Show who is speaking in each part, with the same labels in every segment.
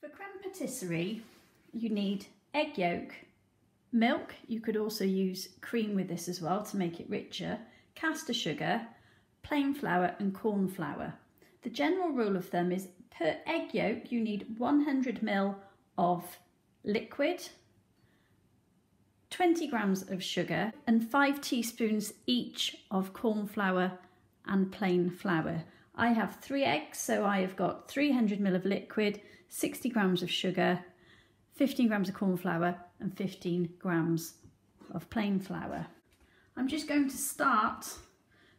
Speaker 1: For creme patisserie, you need egg yolk, milk. You could also use cream with this as well to make it richer, caster sugar, plain flour and corn flour. The general rule of thumb is per egg yolk you need 100 ml of liquid, 20 grams of sugar and 5 teaspoons each of corn flour and plain flour. I have 3 eggs, so I have got 300 ml of liquid, 60 grams of sugar, 15 grams of corn flour and 15 grams of plain flour. I'm just going to start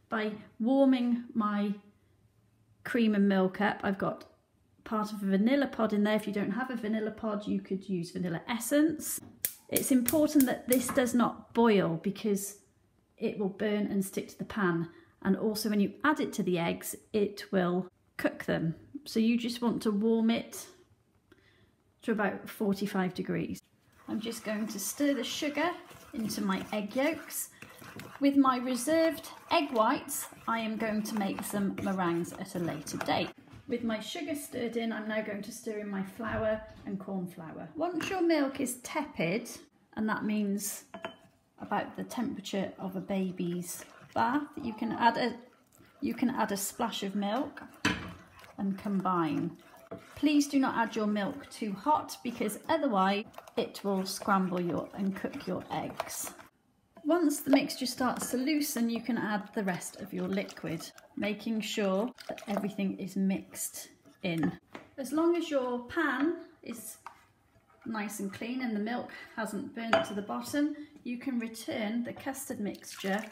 Speaker 1: by warming my cream and milk up. I've got part of a vanilla pod in there. If you don't have a vanilla pod, you could use vanilla essence. It's important that this does not boil because it will burn and stick to the pan. And also when you add it to the eggs, it will cook them. So you just want to warm it to about 45 degrees. I'm just going to stir the sugar into my egg yolks. With my reserved egg whites, I am going to make some meringues at a later date. With my sugar stirred in, I'm now going to stir in my flour and corn flour. Once your milk is tepid, and that means about the temperature of a baby's bath, you can add a splash of milk and combine. Please do not add your milk too hot because otherwise it will scramble and cook your eggs. Once the mixture starts to loosen, you can add the rest of your liquid, making sure that everything is mixed in. As long as your pan is nice and clean and the milk hasn't burnt to the bottom, you can return the custard mixture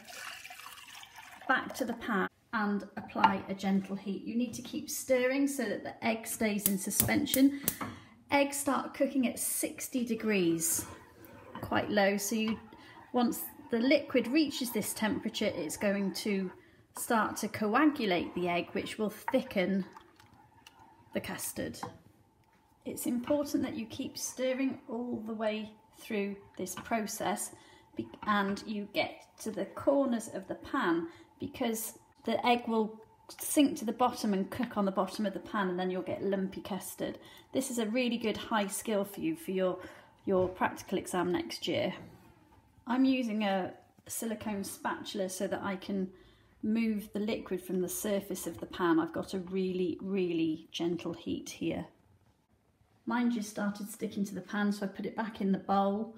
Speaker 1: back to the pan and apply a gentle heat. You need to keep stirring so that the egg stays in suspension. Eggs start cooking at 60 degrees, quite low, so once the liquid reaches this temperature, it's going to start to coagulate the egg, which will thicken the custard. It's important that you keep stirring all the way through this process and you get to the corners of the pan, because the egg will sink to the bottom and cook on the bottom of the pan, and then you'll get lumpy custard. This is a really good high skill for you for your practical exam next year. I'm using a silicone spatula so that I can move the liquid from the surface of the pan. I've got a really, really gentle heat here. Mine just started sticking to the pan, so I put it back in the bowl.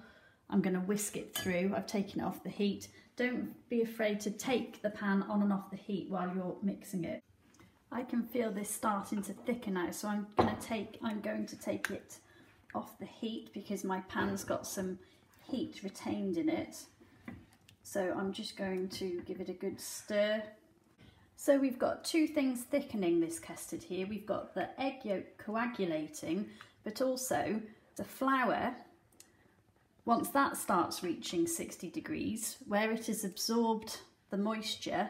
Speaker 1: I'm going to whisk it through. I've taken it off the heat. Don't be afraid to take the pan on and off the heat while you're mixing it. I can feel this starting to thicken now, so I'm going to take it off the heat because my pan's got some heat retained in it. So I'm just going to give it a good stir. So we've got two things thickening this custard here. We've got the egg yolk coagulating, but also the flour. Once that starts reaching 60 degrees, where it has absorbed the moisture,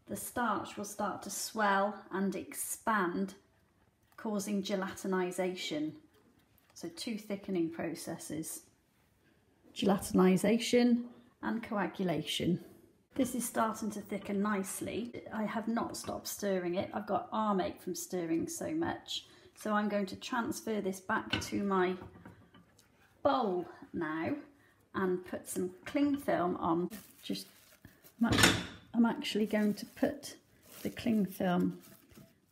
Speaker 1: the starch will start to swell and expand, causing gelatinization. So two thickening processes, gelatinization and coagulation. This is starting to thicken nicely. I have not stopped stirring it. I've got armache from stirring so much. So I'm going to transfer this back to my bowl now and put some cling film on. I'm actually going to put the cling film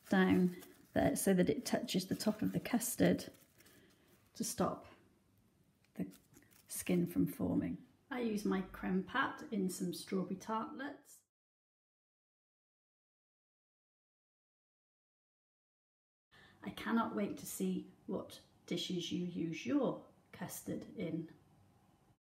Speaker 1: down there so that it touches the top of the custard to stop the skin from forming. I use my creme pat in some strawberry tartlets. I cannot wait to see what dishes you use your custard in.